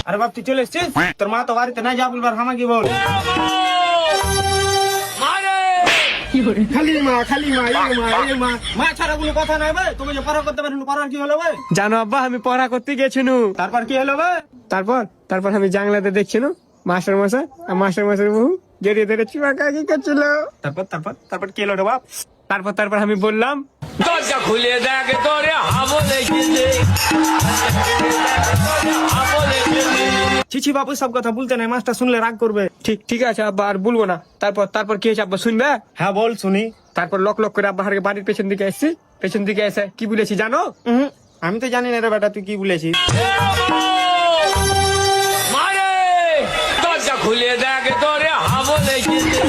আরে বাপ তুই চলে এসছিস? তোর মা তো বাড়িতে নাই, যা বলবার আমাকে বল। খালি মা খালি মা এ মা মা ছাড়া কোনো কথা নাই ভাই। তুমি যে পড়া করতে পারেন, পড়ার কি হলো ভাই? জানো আব্বা, আমি পড়া করতে গেছিনু। তারপর কি হলো ভাই? তারপর আমি জানলাতে দেখছিনু মাস্টার মশাই আর মাস্টার মশাইয়ের বহু জড়িয়ে ধরে চুমাকাকি করছিল। তারপর কি হলো রে বাপ? তারপর আমি বললাম, দরজা খুলে দেখ তোরে হাবো লেগেছে। চিচি বাপু সব কথা বলতে নাই, মাস্টার শুনলে রাগ করবে। ঠিক আছে আব্বা, আর বলবো না। তারপর কি হয়েছে আব্বা শুনবে? হ্যাঁ বল শুনি। তারপর লক করে আব্বা হারকে বাড়ির পেছন দিকে এসছি। পেছন দিকে এসে কি বলেছি জানো? আমি তো জানি না রে বেটা, তুই কি বলেছিস? মারে দরজা খুলে দেখ তোরে হাবো লেগেছে।